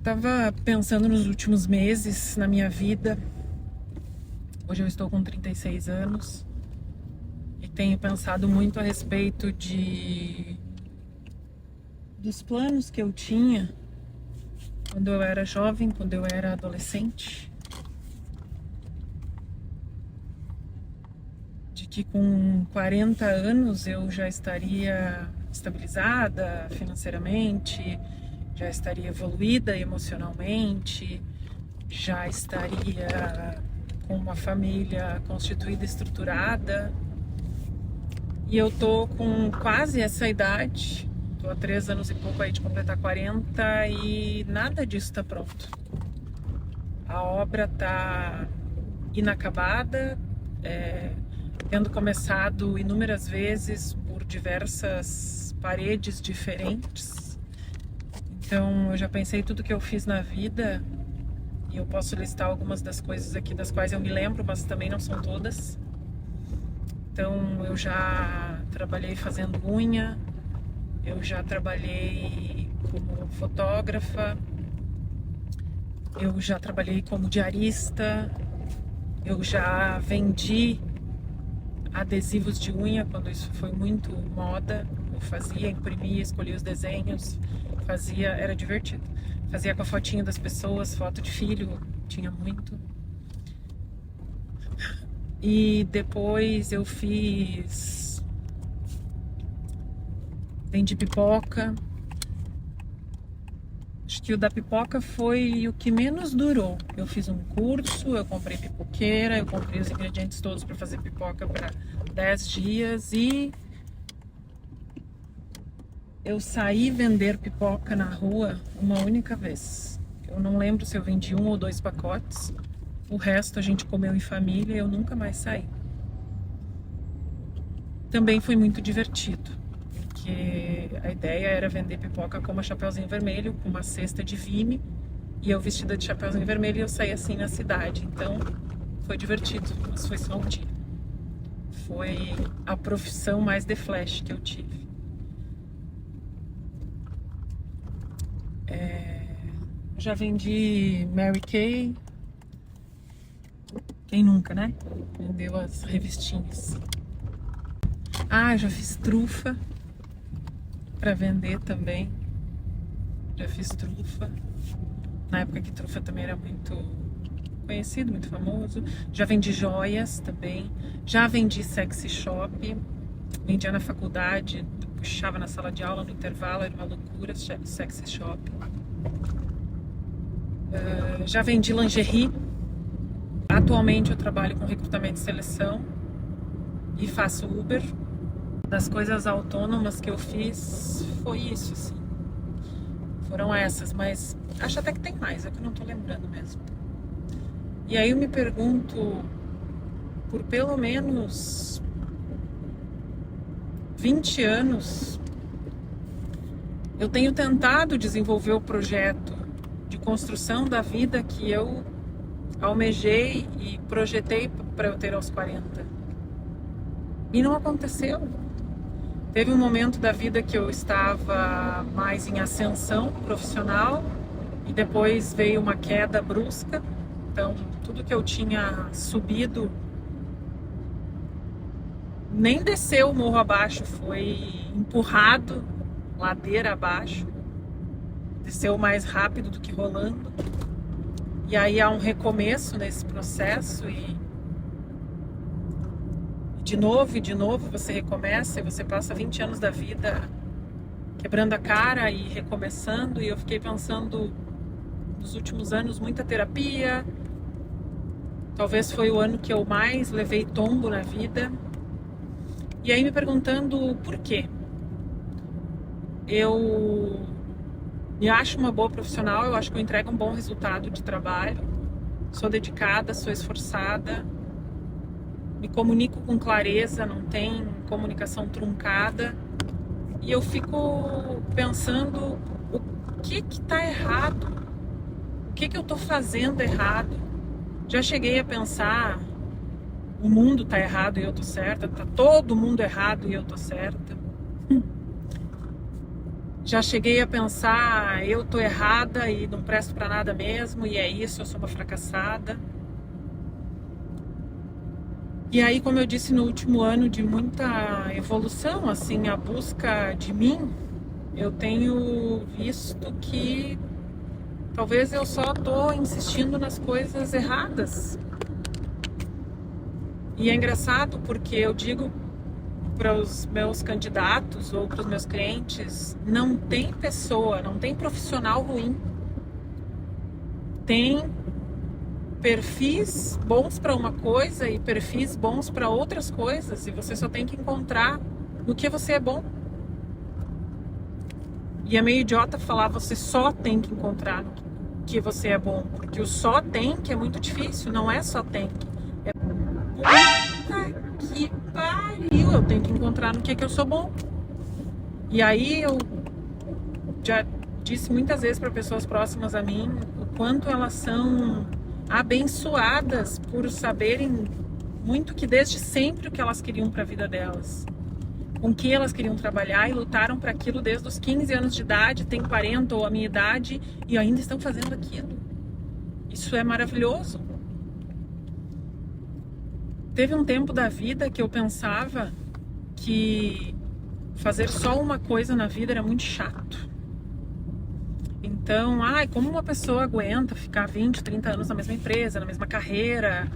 Tava pensando nos últimos meses na minha vida. Hoje eu estou com 36 anos e tenho pensado muito a respeito dos planos que eu tinha quando eu era jovem, quando eu era adolescente. De que com 40 anos eu já estaria estabilizada financeiramente, já estaria evoluída emocionalmente, já estaria com uma família constituída, estruturada. E eu tô com quase essa idade, tô há 3 anos e pouco aí de completar 40 e nada disso tá pronto. A obra tá inacabada, tendo começado inúmeras vezes por diversas paredes diferentes. Então eu já pensei tudo que eu fiz na vida e eu posso listar algumas das coisas aqui das quais eu me lembro, mas também não são todas. Então eu já trabalhei fazendo unha, eu já trabalhei como fotógrafa, eu já trabalhei como diarista, eu já vendi adesivos de unha quando isso foi muito moda. Eu fazia, imprimia, escolhia os desenhos, fazia, era divertido. Fazia com a fotinha das pessoas, foto de filho, tinha muito. E depois eu vendi pipoca. Acho que o da pipoca foi o que menos durou. Eu fiz um curso, eu comprei pipoqueira, eu comprei os ingredientes todos para fazer pipoca para 10 dias e eu saí vender pipoca na rua uma única vez. Eu não lembro se eu vendi 1 ou 2 pacotes. O resto a gente comeu em família e eu nunca mais saí. Também foi muito divertido, porque a ideia era vender pipoca como a Chapeuzinho Vermelho, com uma cesta de Vime, e eu vestida de Chapeuzinho Vermelho e eu saí assim na cidade. Então foi divertido, mas foi só um dia. Foi a profissão mais de flash que eu tive. Já vendi Mary Kay. Quem nunca, né? Vendeu as revistinhas. Já fiz trufa para vender também. Já fiz trufa. Na época que trufa também era muito conhecido, muito famoso. Já vendi joias também. Já vendi sexy shop. Vendia na faculdade, puxava na sala de aula, no intervalo, era uma loucura, sexy shop. Já vendi lingerie. Atualmente eu trabalho com recrutamento e seleção e faço Uber. Das coisas autônomas que eu fiz, foi isso, assim. Foram essas, mas acho até que tem mais, é que eu não tô lembrando mesmo. E aí eu me pergunto, por pelo menos 20 anos, eu tenho tentado desenvolver o projeto de construção da vida que eu almejei e projetei para eu ter aos 40. E não aconteceu. Teve um momento da vida que eu estava mais em ascensão profissional e depois veio uma queda brusca. Então, tudo que eu tinha subido nem desceu o morro abaixo, foi empurrado ladeira abaixo. Desceu mais rápido do que rolando. E aí há um recomeço nesse processo e de novo você recomeça e você passa 20 anos da vida quebrando a cara e recomeçando. E eu fiquei pensando nos últimos anos, muita terapia. Talvez foi o ano que eu mais levei tombo na vida. E aí me perguntando por quê. Eu me acho uma boa profissional, eu acho que eu entrego um bom resultado de trabalho. Sou dedicada, sou esforçada. Me comunico com clareza, não tem comunicação truncada. E eu fico pensando o que tá errado? O que eu tô fazendo errado? Já cheguei a pensar, o mundo tá errado e eu tô certa, tá todo mundo errado e eu tô certa. Já cheguei a pensar, eu tô errada e não presto pra nada mesmo, e é isso, eu sou uma fracassada. E aí, como eu disse, no último ano de muita evolução, assim, a busca de mim, eu tenho visto que talvez eu só tô insistindo nas coisas erradas. E é engraçado porque eu digo para os meus candidatos ou para os meus clientes, não tem pessoa, não tem profissional ruim. Tem perfis bons para uma coisa e perfis bons para outras coisas, e você só tem que encontrar no que você é bom. E é meio idiota falar você só tem que encontrar no que você é bom, porque o só tem que é muito difícil, não é só tem que. É puta que pariu, eu tenho que encontrar no que eu sou bom. E aí eu já disse muitas vezes para pessoas próximas a mim o quanto elas são abençoadas por saberem muito que desde sempre o que elas queriam para a vida delas, com que elas queriam trabalhar, e lutaram para aquilo desde os 15 anos de idade, tem 40 ou a minha idade, e ainda estão fazendo aquilo. Isso é maravilhoso. Teve um tempo da vida que eu pensava que fazer só uma coisa na vida era muito chato. Então, como uma pessoa aguenta ficar 20, 30 anos na mesma empresa, na mesma carreira?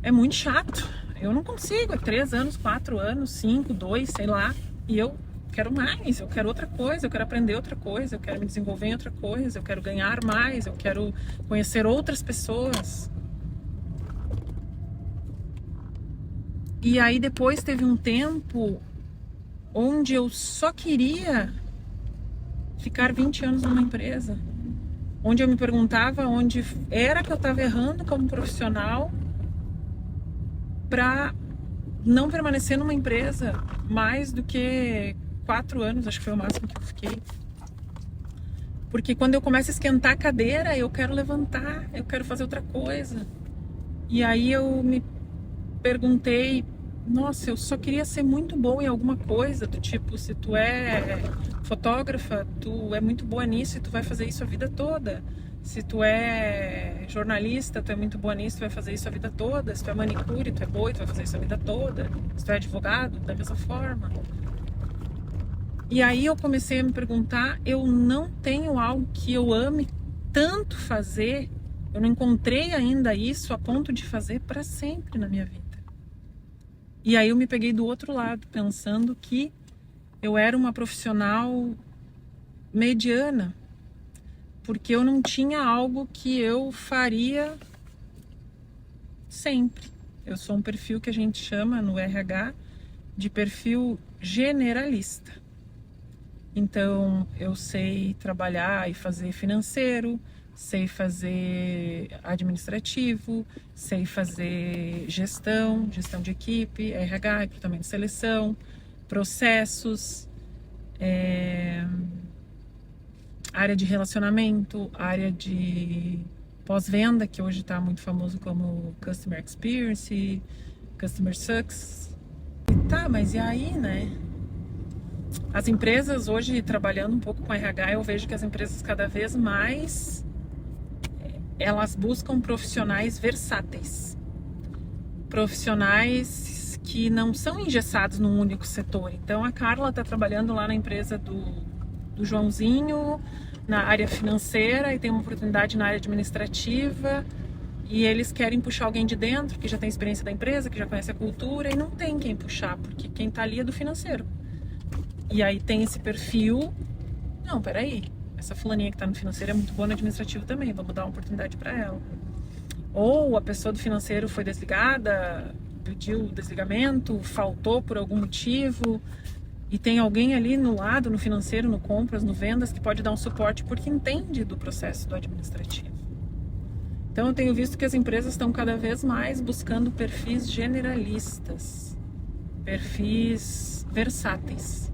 É muito chato. Eu não consigo, é 3 anos, 4 anos, 5, 2, sei lá. E eu quero mais, eu quero outra coisa, eu quero aprender outra coisa, eu quero me desenvolver em outra coisa, eu quero ganhar mais, eu quero conhecer outras pessoas. E aí depois teve um tempo onde eu só queria ficar 20 anos numa empresa, onde eu me perguntava onde era que eu estava errando como profissional para não permanecer numa empresa mais do que 4 anos, acho que foi o máximo que eu fiquei. Porque quando eu começo a esquentar a cadeira, eu quero levantar, eu quero fazer outra coisa. E aí eu me perguntei, nossa, eu só queria ser muito boa em alguma coisa, do tipo, se tu é fotógrafa, tu é muito boa nisso e tu vai fazer isso a vida toda. Se tu é jornalista, tu é muito boa nisso, tu vai fazer isso a vida toda. Se tu é manicure, tu é boa e tu vai fazer isso a vida toda. Se tu é advogado, da mesma forma. E aí eu comecei a me perguntar, eu não tenho algo que eu ame tanto fazer, eu não encontrei ainda isso a ponto de fazer para sempre na minha vida. E aí eu me peguei do outro lado, pensando que eu era uma profissional mediana, porque eu não tinha algo que eu faria sempre. Eu sou um perfil que a gente chama no RH de perfil generalista. Então, eu sei trabalhar e fazer financeiro, sei fazer administrativo, sei fazer gestão de equipe, RH, recrutamento de seleção, processos, área de relacionamento, área de pós-venda, que hoje está muito famoso como Customer Experience, Customer Success. Tá, mas e aí, né? As empresas hoje, trabalhando um pouco com RH, eu vejo que as empresas cada vez mais elas buscam profissionais versáteis, profissionais que não são engessados num único setor. Então a Carla está trabalhando lá na empresa do Joãozinho, na área financeira, e tem uma oportunidade na área administrativa, e eles querem puxar alguém de dentro que já tem experiência da empresa, que já conhece a cultura, e não tem quem puxar, porque quem está ali é do financeiro. E aí tem esse perfil, não, peraí, essa fulaninha que tá no financeiro é muito boa no administrativo também, vamos dar uma oportunidade para ela. Ou a pessoa do financeiro foi desligada, pediu desligamento, faltou por algum motivo, e tem alguém ali no lado, no financeiro, no compras, no vendas, que pode dar um suporte porque entende do processo do administrativo. Então eu tenho visto que as empresas estão cada vez mais buscando perfis generalistas, perfis versáteis.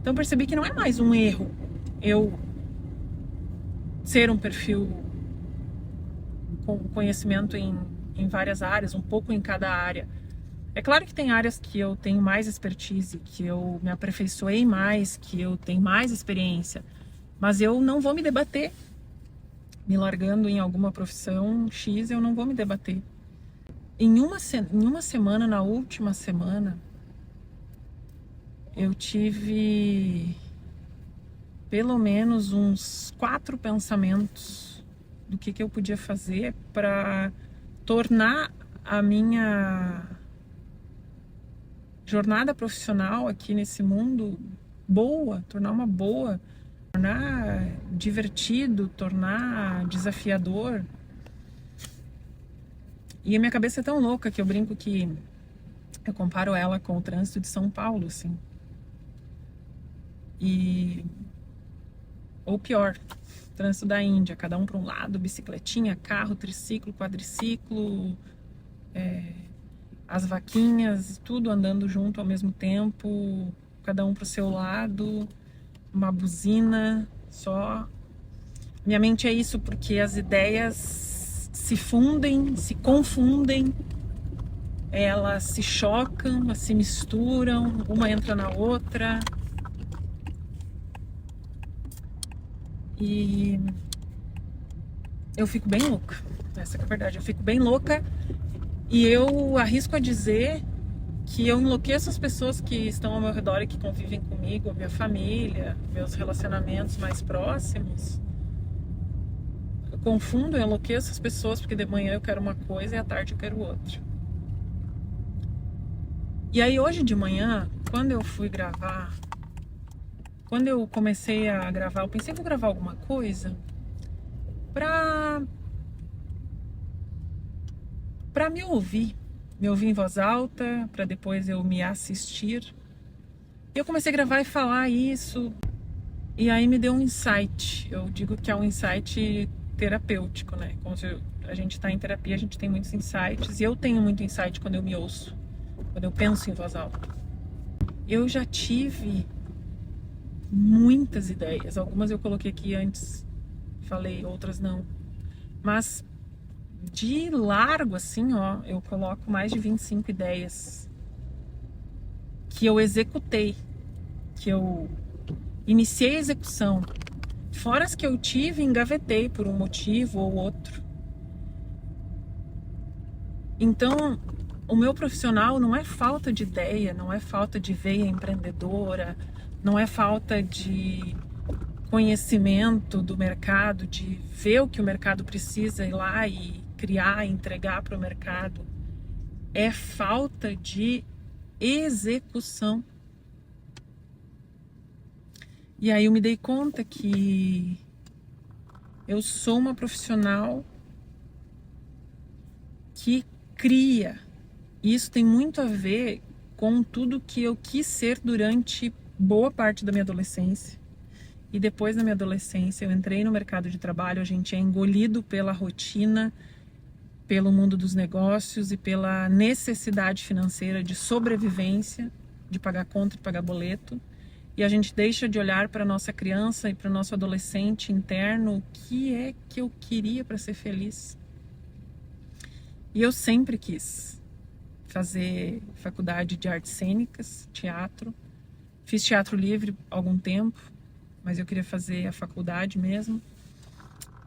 Então eu percebi que não é mais um erro eu ser um perfil com conhecimento em várias áreas, um pouco em cada área. É claro que tem áreas que eu tenho mais expertise, que eu me aperfeiçoei mais, que eu tenho mais experiência, mas eu não vou me debater. Me largando em alguma profissão X, eu não vou me debater. Em uma semana, na última semana, eu tive pelo menos uns 4 pensamentos do que eu podia fazer para tornar a minha jornada profissional aqui nesse mundo boa, tornar uma boa, tornar divertido, tornar desafiador. E a minha cabeça é tão louca que eu brinco que eu comparo ela com o trânsito de São Paulo, assim. Ou pior, trânsito da Índia, cada um para um lado, bicicletinha, carro, triciclo, quadriciclo, as vaquinhas, tudo andando junto ao mesmo tempo, cada um pro seu lado, uma buzina só. Minha mente é isso, porque as ideias se fundem, se confundem, elas se chocam, elas se misturam, uma entra na outra. E eu fico bem louca, essa é a verdade, eu fico bem louca e eu arrisco a dizer que eu enlouqueço as pessoas que estão ao meu redor e que convivem comigo, a minha família, meus relacionamentos mais próximos. Eu confundo, eu enlouqueço as pessoas porque de manhã eu quero uma coisa e à tarde eu quero outra. E aí hoje de manhã, quando eu fui gravar, quando eu comecei a gravar, eu pensei, vou gravar alguma coisa pra me ouvir em voz alta, para depois eu me assistir. Eu comecei a gravar e falar isso, e aí me deu um insight. Eu digo que é um insight terapêutico, né? Como se a gente está em terapia, a gente tem muitos insights, e eu tenho muito insight quando eu me ouço, quando eu penso em voz alta. Eu já tive muitas ideias, algumas eu coloquei aqui antes, falei, outras não. Mas de largo, assim, ó, eu coloco mais de 25 ideias que eu executei, que eu iniciei a execução, fora as que eu tive e engavetei por um motivo ou outro. Então, o meu profissional não é falta de ideia, não é falta de veia empreendedora, não é falta de conhecimento do mercado, de ver o que o mercado precisa ir lá e criar, entregar para o mercado. É falta de execução. E aí eu me dei conta que eu sou uma profissional que cria. E isso tem muito a ver com tudo que eu quis ser durante boa parte da minha adolescência. E depois da minha adolescência, eu entrei no mercado de trabalho, a gente é engolido pela rotina, pelo mundo dos negócios e pela necessidade financeira de sobrevivência, de pagar conta e pagar boleto. E a gente deixa de olhar para a nossa criança e para o nosso adolescente interno, o que é que eu queria para ser feliz. E eu sempre quis fazer faculdade de artes cênicas, teatro. Fiz teatro livre há algum tempo, mas eu queria fazer a faculdade mesmo.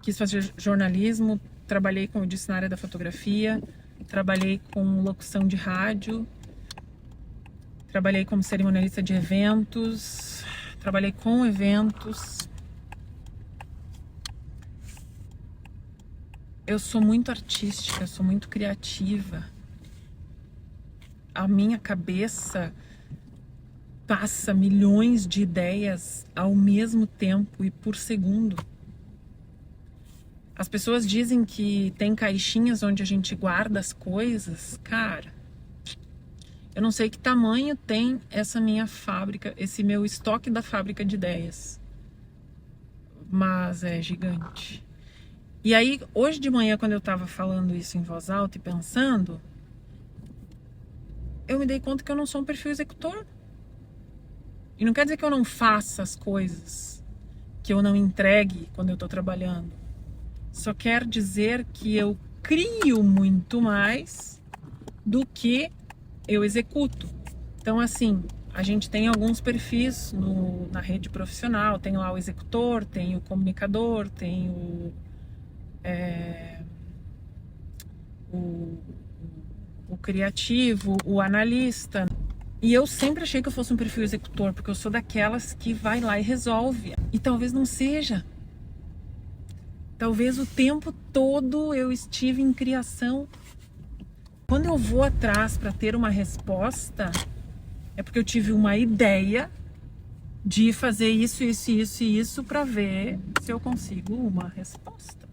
Quis fazer jornalismo, trabalhei, como eu disse, na área da fotografia, trabalhei com locução de rádio, trabalhei como cerimonialista de eventos, trabalhei com eventos. Eu sou muito artística, eu sou muito criativa. A minha cabeça passa milhões de ideias ao mesmo tempo e por segundo. As pessoas dizem que tem caixinhas onde a gente guarda as coisas. Cara, eu não sei que tamanho tem essa minha fábrica, esse meu estoque da fábrica de ideias. Mas é gigante. E aí, hoje de manhã, quando eu tava falando isso em voz alta e pensando, eu me dei conta que eu não sou um perfil executor. E não quer dizer que eu não faça as coisas, que eu não entregue quando eu tô trabalhando. Só quer dizer que eu crio muito mais do que eu executo. Então, assim, a gente tem alguns perfis na rede profissional, tem lá o executor, tem o comunicador, tem o criativo, o analista. E eu sempre achei que eu fosse um perfil executor, porque eu sou daquelas que vai lá e resolve. E talvez não seja. Talvez o tempo todo eu estive em criação. Quando eu vou atrás para ter uma resposta, é porque eu tive uma ideia de fazer isso, isso, isso e isso para ver se eu consigo uma resposta.